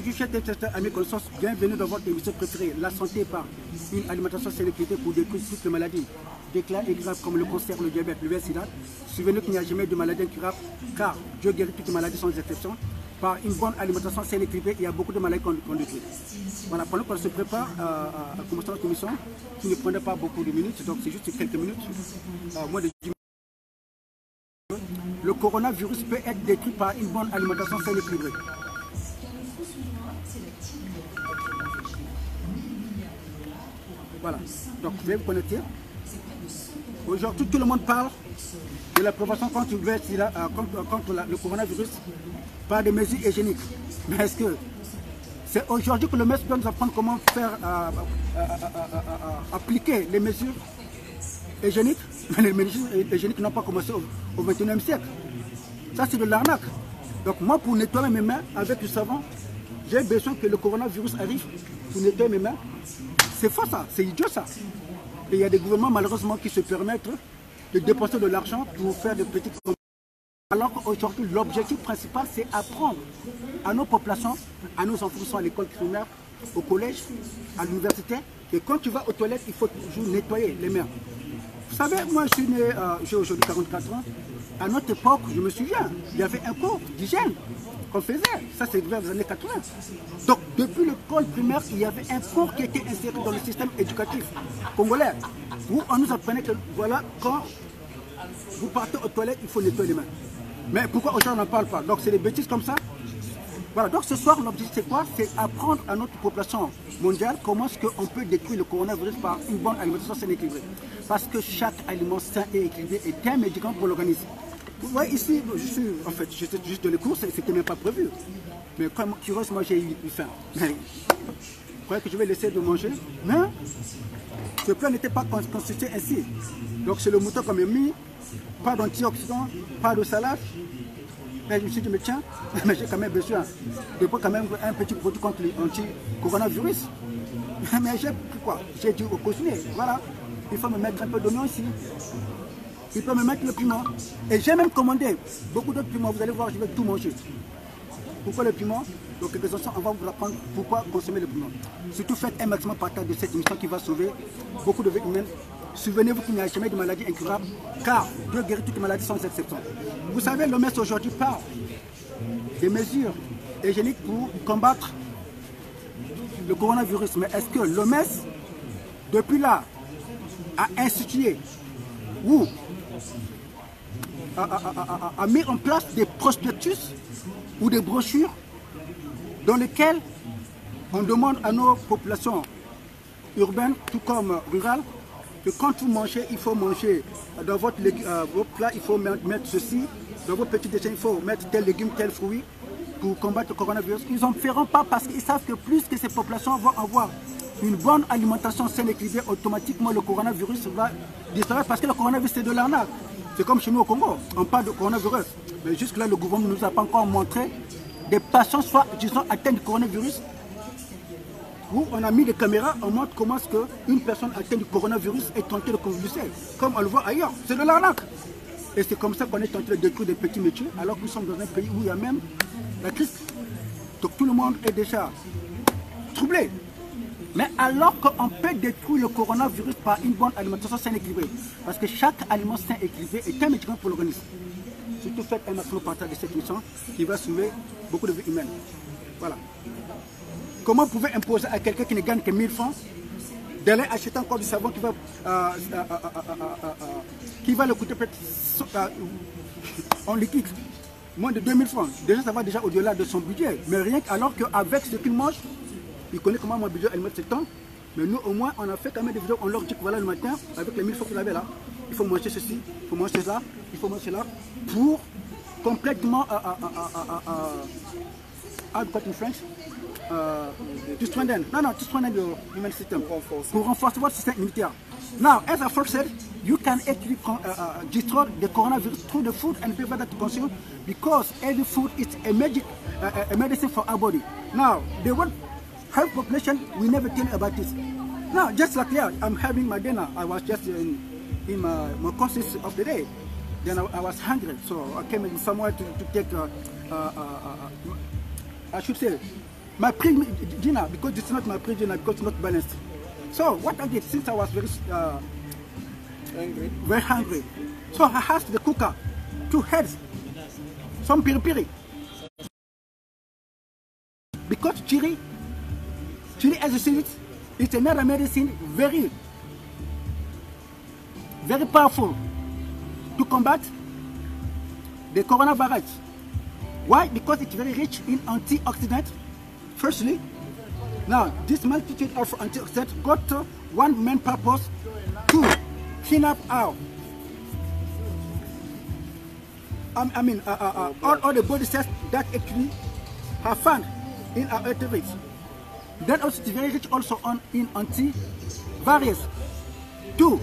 Bonjour chers téléspectateurs, amis connaissances, bienvenue dans votre émission préférée, la santé par une alimentation sélective pour détruire toutes les maladies déclarées et graves comme le cancer, le diabète, le VIH/SIDA. Souvenez qu'il n'y a jamais de maladie incurable car Dieu guérit toutes les maladies sans exception. Par une bonne alimentation sélective, il y a beaucoup de maladies qu'on détruit. Voilà, pendant qu'on se prépare à commencer notre émission, qui ne prenait pas beaucoup de minutes, donc c'est juste quelques minutes, moins de 10 minutes. Le coronavirus peut être détruit par une bonne alimentation sélective. Voilà, donc vous pouvez vous connecter. Aujourd'hui, tout le monde parle de la prévention contre le coronavirus par des mesures hygiéniques. Mais est-ce que c'est aujourd'hui que le maître doit nous apprendre comment faire appliquer les mesures hygiéniques? Mais les mesures hygiéniques n'ont pas commencé au XXIe siècle. Ça, c'est de l'arnaque. Donc moi, pour nettoyer mes mains avec du savon, j'ai besoin que le coronavirus arrive pour nettoyer mes mains. C'est faux ça, c'est idiot ça. Et il y a des gouvernements malheureusement qui se permettent de dépenser de l'argent pour faire des petites... Alors qu'aujourd'hui, l'objectif principal, c'est apprendre à nos populations, à nos enfants qui sont à l'école primaire, au collège, à l'université, que quand tu vas aux toilettes, il faut toujours nettoyer les mains. Vous savez, moi je suis né, j'ai aujourd'hui 44 ans, à notre époque, je me souviens, il y avait un cours d'hygiène qu'on faisait, ça c'est vers les années 80. Donc depuis l'école primaire, il y avait un cours qui était inséré dans le système éducatif congolais, où on nous apprenait que voilà, quand vous partez aux toilettes, il faut nettoyer les mains. Mais pourquoi aujourd'hui on n'en parle pas? Donc c'est des bêtises comme ça. Voilà, donc ce soir l'objectif c'est quoi? C'est apprendre à notre population mondiale comment est-ce qu'on peut détruire le coronavirus par une bonne alimentation saine et équilibrée. Parce que chaque aliment sain et équilibré est un médicament pour l'organisme. Vous voyez ici, j'étais juste dans les courses, c'était même pas prévu. Mais comme curieuse, moi j'ai eu faim. Mais vous croyez que je vais laisser de manger? Non, ce plat n'était pas constitué ainsi. Donc c'est le mouton qu'on m'a mis, pas d'antioxydants, pas de salade. Mais je me suis dit, mais tiens, mais j'ai quand même besoin de prendre quand même un petit produit contre l'anti-coronavirus. Mais j'ai pourquoi? J'ai dit au cuisinier, voilà, il faut me mettre un peu d'oignon ici. Il peut me mettre le piment. Et j'ai même commandé beaucoup d'autres piments. Vous allez voir, je vais tout manger. Pourquoi le piment? Donc quelques instants, on va vous apprendre pourquoi consommer le piment. Surtout faites un maximum partage de cette émission qui va sauver beaucoup de vies humaines. Souvenez-vous qu'il n'y a jamais de maladie incurable, car Dieu guérit toutes les maladies sans exception. Vous savez, l'OMS aujourd'hui parle des mesures hygiéniques pour combattre le coronavirus. Mais est-ce que l'OMS, depuis là, a institué ou a mis en place des prospectus ou des brochures dans lesquelles on demande à nos populations urbaines, tout comme rurales, que quand vous mangez, il faut manger dans vos plats, il faut mettre ceci, dans vos petits déjeuners, il faut mettre tel légume, tel fruit pour combattre le coronavirus. Ils n'en feront pas parce qu'ils savent que plus que ces populations vont avoir une bonne alimentation saine et équilibrée, automatiquement le coronavirus va disparaître parce que le coronavirus c'est de l'arnaque. C'est comme chez nous au Congo, on parle de coronavirus. Mais jusque-là, le gouvernement ne nous a pas encore montré des patients soit disons atteints du coronavirus où on a mis des caméras, on montre comment est-ce qu'une personne atteinte du coronavirus est tentée de convulser, comme on le voit ailleurs. C'est de l'arnaque. Et c'est comme ça qu'on est tenté de détruire des petits métiers, alors que nous sommes dans un pays où il y a même la crise. Donc tout le monde est déjà troublé. Mais alors qu'on peut détruire le coronavirus par une bonne alimentation saine et équilibrée, parce que chaque aliment sain et équilibré est un médicament pour l'organisme. Surtout faites un maximum partage de cette mission qui va sauver beaucoup de vies humaines. Voilà. Comment vous pouvez imposer à quelqu'un qui ne gagne que 1000 francs d'aller acheter encore du savon qui va le coûter peut-être en liquide moins de 2000 francs. Déjà ça va déjà au-delà de son budget. Mais rien qu'alors qu'avec ce qu'il mange, il connaît comment mon budget elle met ses temps. Mais nous au moins on a fait quand même des vidéos, on leur dit que voilà le matin, avec les 1000 francs que vous avez là, il faut manger ceci, il faut manger cela, il faut manger cela, pour complètement to strengthen your immune system, pour renforcer votre système immunitaire. Now, as I first said, you can actually destroy the coronavirus through the food and beverage that you consume, because every food is a medicine for our body. Now, the World Health Population, we never tell you about this. Now, just like here, I'm having my dinner. I was just in my courses of the day. Then I was hungry, so I came in somewhere to take, I should say, my pre-dinner, because this is not my pre-dinner, because it's not balanced. So what I did, since I was very hungry, so I asked the cooker to add some piri-piri. Because chili as you see it, it's another medicine very powerful to combat the coronavirus. Why? Because it's very rich in antioxidants. Firstly, now this multitude of antioxidants got one main purpose: to clean up our all the body cells that actually are found in our arteries. Then also it's very rich also in antivirus to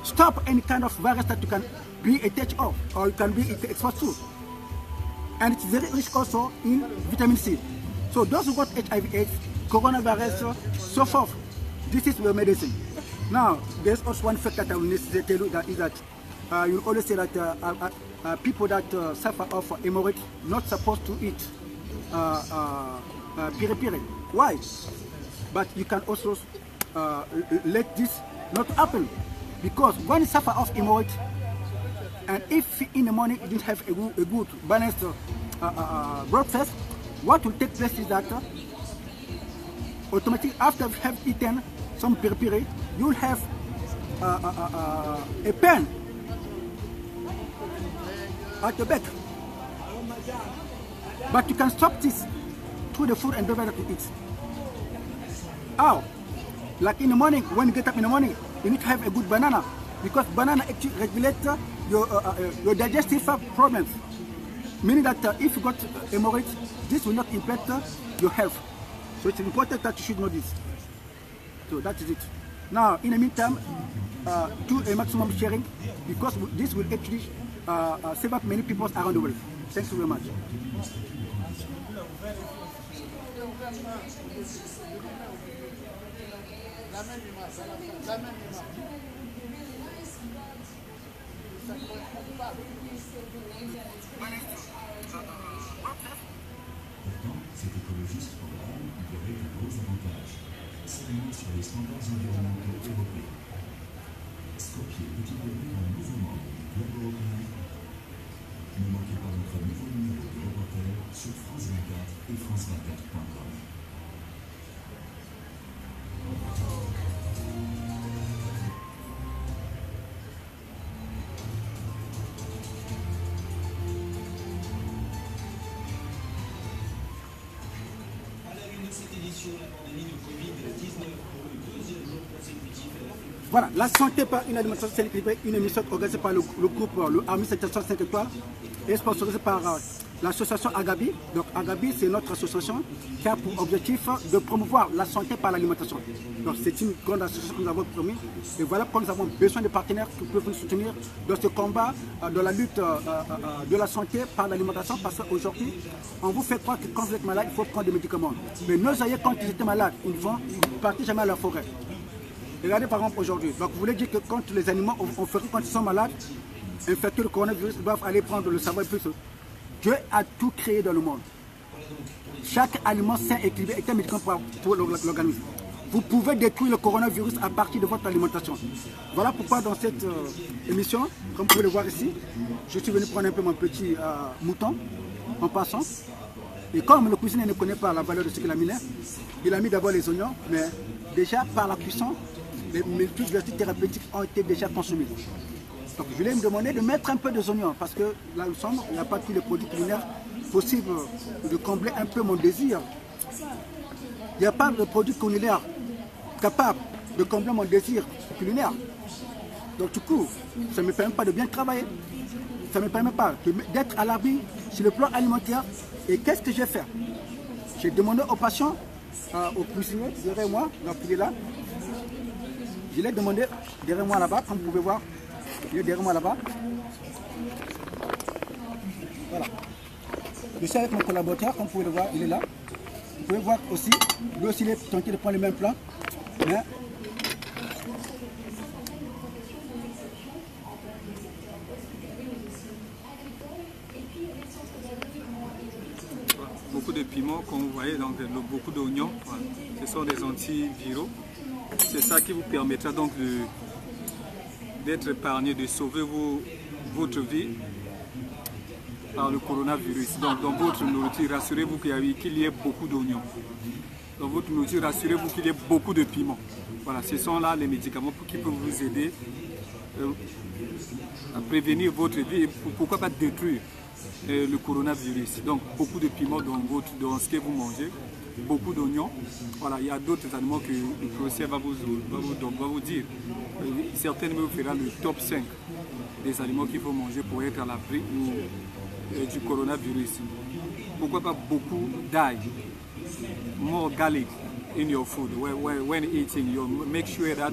stop any kind of virus that you can be attached of or you can be exposed to. And it's very rich also in vitamin C. So those who got HIV/AIDS, coronavirus, so forth, this is your medicine. Now, there's also one fact that I will necessarily tell you, that is that you always say that people that suffer of hemorrhoid not supposed to eat piri-piri. Why? But you can also let this not happen, because when you suffer of hemorrhoid, and if in the morning you didn't have a good balanced breakfast, what will take place is that automatically after you have eaten some piri-piri, you will have a pain at the back. But you can stop this through the food and beverage that you eat. How? Like in the morning, when you get up in the morning, you need to have a good banana, because banana actually regulates your digestive problems. Meaning that if you got hemorrhoids, this will not impact your health. So it's important that you should know this. So that is it. Now, in the meantime, do a maximum sharing, because this will actually save up many people around the world. Thank you very much. Cet écologiste programme verrait de gros avantages. S'aligne sur les standards environnementaux européens. Skopje peut-il devenir un nouveau membre du club européen? Ne manquez pas notre nouveau numéro de reporter sur France 24 et France24.com. Voilà, la santé par une alimentation saine équilibrée, une émission organisée par le groupe le Army 705 étoiles et sponsorisée par l'association Agabi. Donc Agabi, c'est notre association qui a pour objectif de promouvoir la santé par l'alimentation. Donc c'est une grande association que nous avons promis. Et voilà pourquoi nous avons besoin de partenaires qui peuvent nous soutenir dans ce combat, dans la lutte de la santé par l'alimentation. Parce qu'aujourd'hui, on vous fait croire que quand vous êtes malade, il faut prendre des médicaments. Mais nos aïeux, quand ils étaient malades, ils ne partaient jamais à la forêt. Regardez par exemple aujourd'hui. Donc vous voulez dire que quand les animaux ont fait quand ils sont malades, infectés le coronavirus, ils doivent aller prendre le savon et plus. Dieu a tout créé dans le monde. Chaque aliment sain et équilibré est un médicament pour l'organisme. Vous pouvez détruire le coronavirus à partir de votre alimentation. Voilà pourquoi dans cette émission, comme vous pouvez le voir ici, je suis venu prendre un peu mon petit mouton en passant. Et comme le cuisinier ne connaît pas la valeur de ce qu'il a mis là, il a mis d'abord les oignons, mais déjà par la cuisson, les multiples vertus thérapeutiques ont été déjà consommées. Donc je voulais me demander de mettre un peu de oignons, parce que là où nous sommes, il n'y a pas tous les produits culinaires possibles de combler un peu mon désir. Il n'y a pas de produits culinaires capables de combler mon désir culinaire. Donc du coup, ça ne me permet pas de bien travailler. Ça ne me permet pas d'être à l'abri sur le plan alimentaire. Et qu'est-ce que j'ai fait? J'ai demandé aux patients, au cuisinier derrière moi, donc il est là. Je l'ai demandé derrière moi là-bas, comme vous pouvez voir. Il est derrière moi là-bas. Voilà. Je suis avec mon collaborateur, comme vous pouvez le voir, il est là. Vous pouvez voir aussi, lui aussi il est tenté de prendre le même plan. Mais beaucoup de piment. médicaments, comme vous voyez, donc beaucoup d'oignons. Voilà. Ce sont des antiviraux. C'est ça qui vous permettra donc d'être épargné, de sauver votre vie par le coronavirus. Donc dans votre nourriture, rassurez-vous qu'il y ait beaucoup d'oignons. Dans votre nourriture, rassurez-vous qu'il y ait beaucoup de piment. Voilà, ce sont là les médicaments qui peuvent vous aider à prévenir votre vie et pourquoi pas détruire le coronavirus. Donc beaucoup de piment dans ce que vous mangez, beaucoup d'oignons. Voilà, il y a d'autres aliments que le professeur va vous dire. Certainement, vous fera le top 5 des aliments qu'il faut manger pour être à l'abri du coronavirus. Pourquoi pas beaucoup d'ail, more garlic in your food. When eating, you make sure that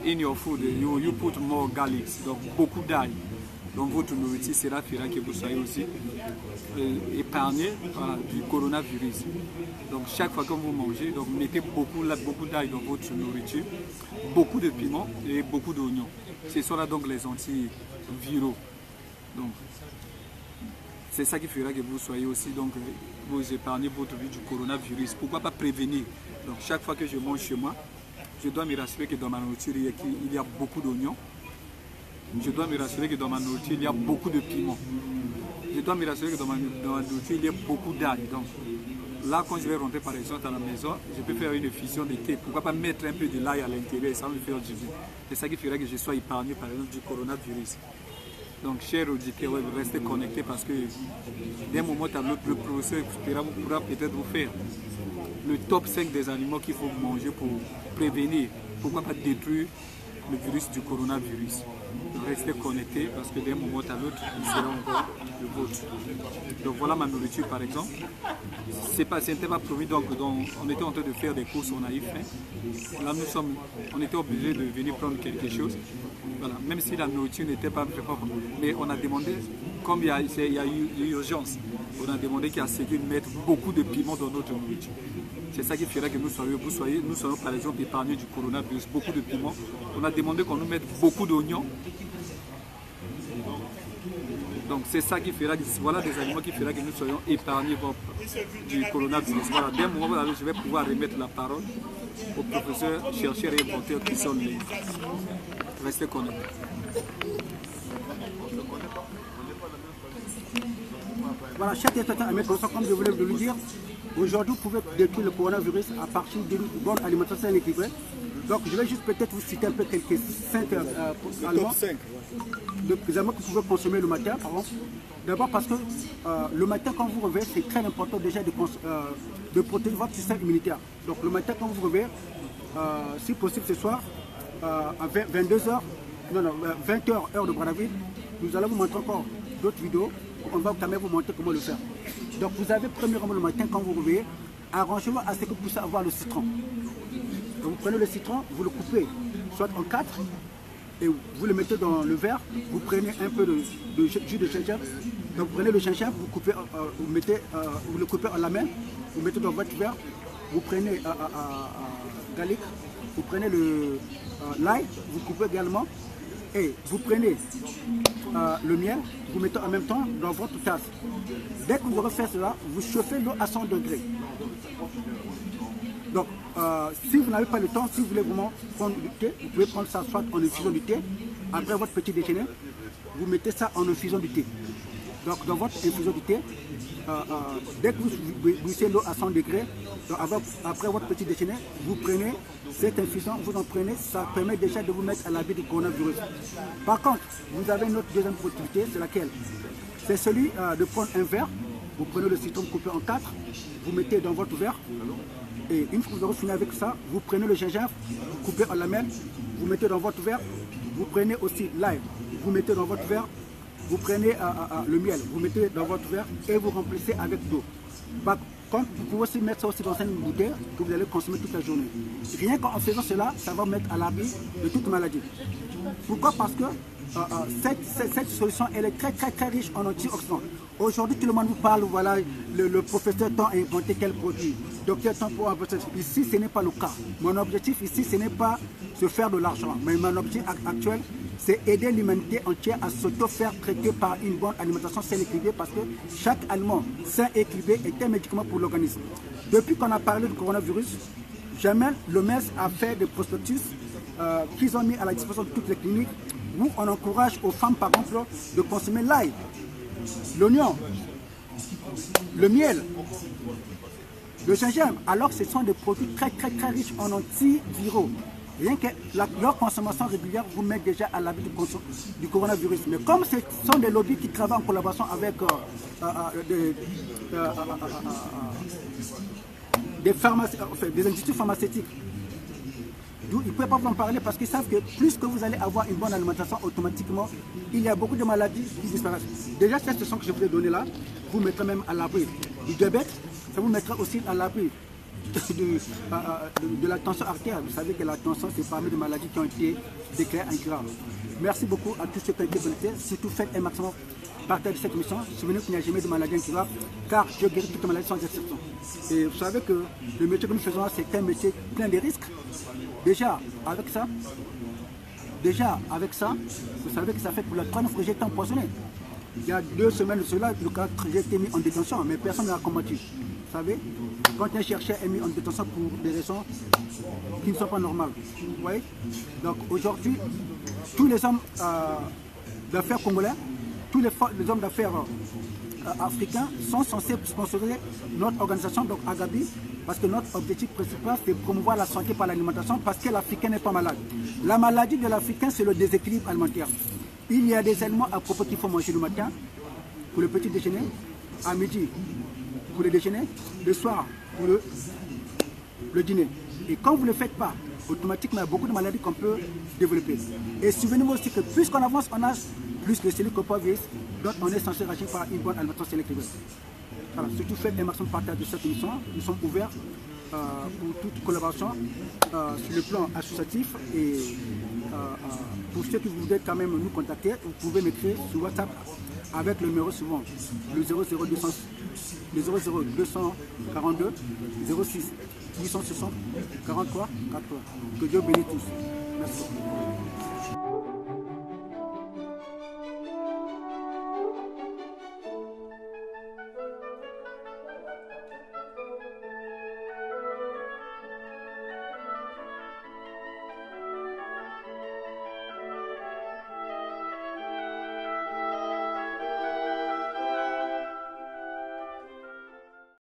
in your food you put more garlic. Donc beaucoup d'ail dans votre nourriture, cela fera que vous soyez aussi épargné du coronavirus. Donc chaque fois que vous mangez, donc mettez beaucoup d'ail dans votre nourriture, beaucoup de piment et beaucoup d'oignons. Ce sont là donc les antiviraux. Donc c'est ça qui fera que vous soyez aussi donc vous épargnez votre vie du coronavirus. Pourquoi pas prévenir? Donc chaque fois que je mange chez moi, je dois me rassurer que dans ma nourriture il y a beaucoup d'oignons. Je dois me rassurer que dans ma nourriture il y a beaucoup de piment. Je dois me rassurer que dans ma nourriture il y a beaucoup d'ail. Donc là, quand je vais rentrer par exemple à la maison, je peux faire une infusion de thé. Pourquoi pas mettre un peu de l'ail à l'intérieur et ça va me faire du bien. C'est ça qui fera que je sois épargné par exemple du coronavirus. Donc, chers auditeurs, restez connectés parce que d'un moment à l'autre, le professeur pourra peut-être vous faire le top 5 des aliments qu'il faut manger pour prévenir, pourquoi pas détruire le virus du coronavirus. Restez connectés parce que d'un moment à l'autre, il sera encore le vôtre. Donc voilà ma nourriture par exemple. Ce n'était pas promis, donc on était en train de faire des courses, on a eu faim. Là on était obligé de venir prendre quelque chose. Voilà. Même si la nourriture n'était pas préparée, mais on a demandé, comme il y a eu urgence, on a demandé qu'à Séguin mette beaucoup de piment dans notre nourriture. C'est ça qui fera que nous soyons par exemple épargnés du coronavirus, beaucoup de piment. On a demandé qu'on nous mette beaucoup d'oignons. Donc c'est ça qui fera, voilà des aliments qui fera que nous soyons épargnés du coronavirus. Voilà, d'un moment à l'autre, je vais pouvoir remettre la parole aux professeurs, chercheurs et inventeurs qui sont les... Restez connectés. Voilà, chers téléspectateurs, comme je voulais vous le dire, aujourd'hui vous pouvez détruire le coronavirus à partir d'une bonne alimentation équilibrée. Donc je vais juste peut-être vous citer un peu quelques 5 aliments que vous pouvez consommer le matin, par exemple. D'abord parce que le matin quand vous vous réveillez, c'est très important déjà de protéger votre système immunitaire. Donc le matin quand vous vous réveillez, si possible ce soir, à 20h, heure de Brazzaville, nous allons vous montrer encore d'autres vidéos. On va quand même vous montrer comment le faire. Donc vous avez premièrement le matin quand vous vous réveillez, arrangez-vous à ce que vous puissiez avoir le citron. Donc vous prenez le citron, vous le coupez soit en 4 et vous le mettez dans le verre, vous prenez un peu de jus de gingembre. Donc vous prenez le gingembre, vous le coupez en la main, vous mettez dans votre verre, vous prenez garlic, vous prenez l'ail, vous coupez également et vous prenez le miel, vous mettez en même temps dans votre tasse. Dès que vous aurez fait cela, vous chauffez l'eau à 100 degrés. Donc, si vous n'avez pas le temps, si vous voulez vraiment prendre du thé, vous pouvez prendre ça soit en infusion du thé. Après votre petit déjeuner, vous mettez ça en infusion du thé. Donc, dans votre infusion du thé, dès que vous bouillissez l'eau à 100 degrés, donc après votre petit déjeuner, vous prenez cette infusion, vous en prenez, ça permet déjà de vous mettre à l'abri du coronavirus. Par contre, vous avez une autre deuxième possibilité, c'est laquelle? C'est celui de prendre un verre, vous prenez le citron coupé en 4, vous mettez dans votre verre, et une fois que vous aurez fini avec ça, vous prenez le gingembre, vous coupez en lamelles, vous mettez dans votre verre, vous prenez aussi l'ail, vous mettez dans votre verre, vous prenez le miel, vous mettez dans votre verre et vous remplissez avec d'eau. Par contre, vous pouvez aussi mettre ça aussi dans une bouteille que vous allez consommer toute la journée. Rien qu'en faisant cela, ça va vous mettre à l'abri de toute maladie. Pourquoi? Parce que cette solution, elle est très riche en antioxydants. Aujourd'hui, tout le monde vous parle, voilà, le professeur Tan a inventé quel produit, docteur Tan pour inventer. Ici, ce n'est pas le cas. Mon objectif ici, ce n'est pas de faire de l'argent, mais mon objectif actuel, c'est aider l'humanité entière à s'auto-faire traiter par une bonne alimentation saine et équilibrée, parce que chaque aliment sain et équilibré est un médicament pour l'organisme. Depuis qu'on a parlé du coronavirus, jamais l'OMS a fait des prospectus qu'ils ont mis à la disposition de toutes les cliniques, où on encourage aux femmes, par exemple, de consommer l'ail, l'oignon, le miel, le gingembre, alors que ce sont des produits très riches en antiviraux. Rien que leur consommation régulière vous met déjà à l'abri du coronavirus. Mais comme ce sont des lobbies qui travaillent en collaboration avec des industries pharmaceutiques, d'où ils ne peuvent pas vous en parler, parce qu'ils savent que plus que vous allez avoir une bonne alimentation, automatiquement, il y a beaucoup de maladies qui disparaissent. Déjà, cette leçon que je vous ai donnée là, vous mettrez même à l'abri du diabète, ça vous mettra aussi à l'abri de la tension artérielle. Vous savez que la tension, c'est parmi les maladies qui ont été déclarées incurables. Merci beaucoup à tous ceux qui ont été connectés. Surtout, faites un maximum partage cette émission. Souvenez-vous qu'il n'y a jamais de maladie incurable, car je guéris toutes les maladies sans exception. Et vous savez que le métier que nous faisons, c'est un métier plein de risques. Déjà, avec ça, vous savez que ça fait pour la 3e fois que j'ai été empoisonné. Il y a 2 semaines de cela, j'ai été mis en détention, mais personne ne l'a combattu. Vous savez, quand un chercheur est mis en détention pour des raisons qui ne sont pas normales. Vous voyez? Donc aujourd'hui, tous les hommes d'affaires congolais, tous les hommes d'affaires africains sont censés sponsoriser notre organisation, donc Agabi, parce que notre objectif principal, c'est de promouvoir la santé par l'alimentation, parce que l'Africain n'est pas malade. La maladie de l'Africain, c'est le déséquilibre alimentaire. Il y a des aliments à propos qu'il faut manger le matin, pour le petit déjeuner, à midi, pour le déjeuner, le soir, pour le dîner. Et quand vous ne le faites pas, automatiquement, il y a beaucoup de maladies qu'on peut développer. Et souvenez-vous aussi que plus qu'on avance en âge, plus les cellules corporelles vieillissent, donc on est censé réagir par une bonne alimentation équilibrée. Voilà, surtout faites un maximum partage de cette émission. Nous sommes ouverts pour toute collaboration sur le plan associatif, et pour ceux qui voudraient quand même nous contacter, vous pouvez m'écrire sur WhatsApp avec le numéro suivant, le 00242 06 860 43 80. Que Dieu bénisse tous. Merci.